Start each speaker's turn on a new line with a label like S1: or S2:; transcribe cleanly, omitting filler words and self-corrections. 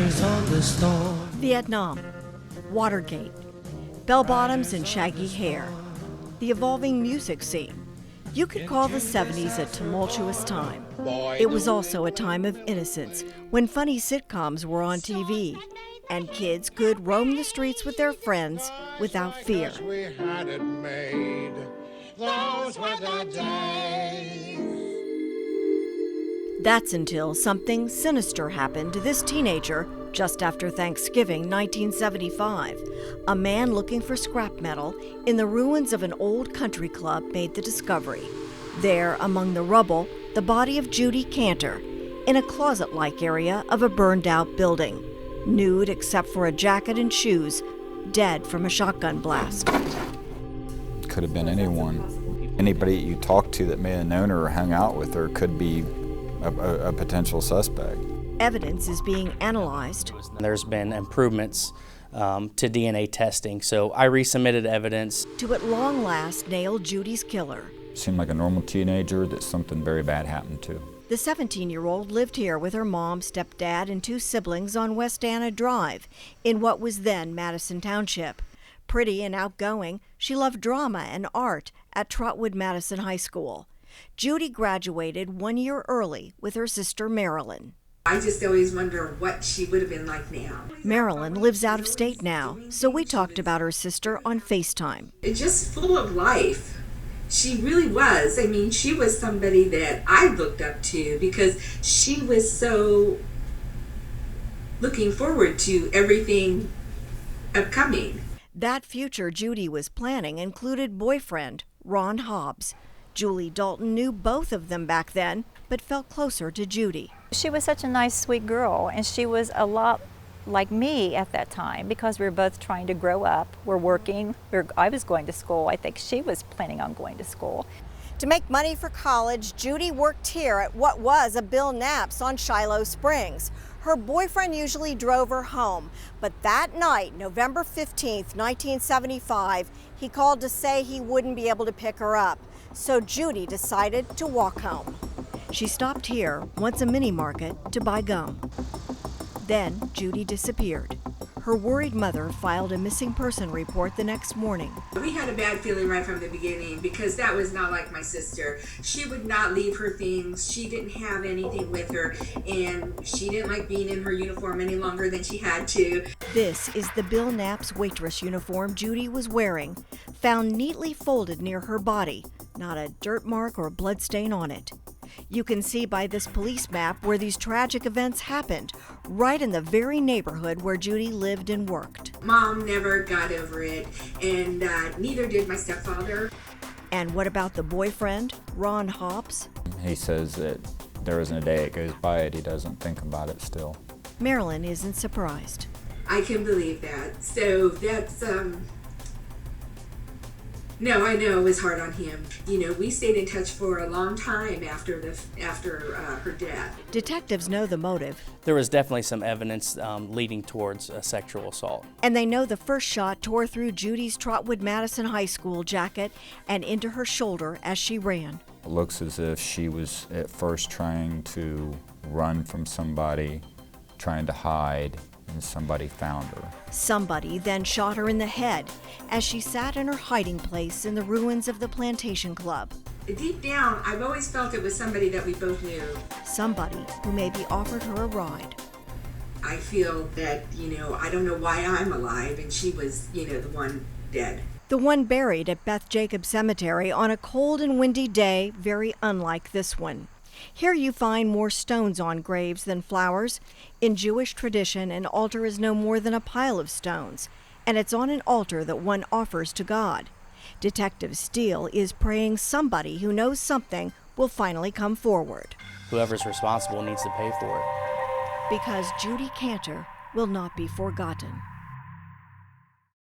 S1: eyes on the storm.
S2: Vietnam, Watergate, bell-bottoms and shaggy hair, the evolving music scene. You could call the 70s a tumultuous time. It was also a time of innocence, when funny sitcoms were on TV, and kids could roam the streets with their friends without fear. That's until something sinister happened to this teenager just after Thanksgiving 1975. A man looking for scrap metal in the ruins of an old country club made the discovery. There, among the rubble, the body of Judy Kanter in a closet-like area of a burned-out building, nude except for a jacket and shoes, dead from a shotgun blast.
S3: Could have been anyone. Anybody you talked to that may have known her or hung out with her could be a potential suspect.
S2: Evidence is being analyzed.
S4: There's been improvements to DNA testing, so I resubmitted evidence.
S2: To at long last nail Judy's killer.
S3: Seemed like a normal teenager that something very bad happened to.
S2: The 17-year-old lived here with her mom, stepdad, and 2 siblings on West Anna Drive in what was then Madison Township. Pretty and outgoing, she loved drama and art at Trotwood Madison High School. Judy graduated 1 year early with her sister Marilyn.
S5: I just always wonder what she would have been like now.
S2: Marilyn lives out of state now, so we talked about her sister on FaceTime.
S5: It's just full of life. She really was. I mean, she was somebody that I looked up to because she was so looking forward to everything upcoming.
S2: That future Judy was planning included boyfriend Ron Hobbs. Julie Dalton knew both of them back then, but felt closer to Judy.
S6: She was such a nice, sweet girl, and she was a lot like me at that time because we were both trying to grow up. We're working. I was going to school. I think she was planning on going to school.
S2: To make money for college, Judy worked here at what was a Bill Knapp's on Shiloh Springs. Her boyfriend usually drove her home, but that night, November 15th, 1975, he called to say he wouldn't be able to pick her up. So Judy decided to walk home. She stopped here, once a mini market, to buy gum. Then Judy disappeared. Her worried mother filed a missing person report the next morning.
S5: We had a bad feeling right from the beginning because that was not like my sister. She would not leave her things. She didn't have anything with her, and she didn't like being in her uniform any longer than she had to.
S2: This is the Bill Knapp's waitress uniform Judy was wearing, found neatly folded near her body, not a dirt mark or blood stain on it. You can see by this police map where these tragic events happened, right in the very neighborhood where Judy lived and worked.
S5: Mom never got over it, and neither did my stepfather.
S2: And what about the boyfriend, Ron Hobbs?
S3: He says that there isn't a day that goes by it he doesn't think about it still.
S2: Marilyn isn't surprised.
S5: I can believe that. So that's, no, I know it was hard on him. You know, we stayed in touch for a long time after her death.
S2: Detectives know the motive.
S4: There was definitely some evidence leading towards a sexual assault.
S2: And they know the first shot tore through Judy's Trotwood Madison High School jacket and into her shoulder as she ran.
S3: It looks as if she was at first trying to run from somebody, trying to hide, and somebody found her.
S2: Somebody then shot her in the head as she sat in her hiding place in the ruins of the Plantation Club.
S5: Deep down, I've always felt it was somebody that we both knew.
S2: Somebody who maybe offered her a ride.
S5: I feel that, I don't know why I'm alive and she was, the one dead.
S2: The one buried at Beth Jacobs Cemetery on a cold and windy day, very unlike this one. Here you find more stones on graves than flowers. In Jewish tradition, an altar is no more than a pile of stones, and it's on an altar that one offers to God. Detective Steele is praying somebody who knows something will finally come forward.
S4: Whoever's responsible needs to pay for it.
S2: Because Judy Kanter will not be forgotten.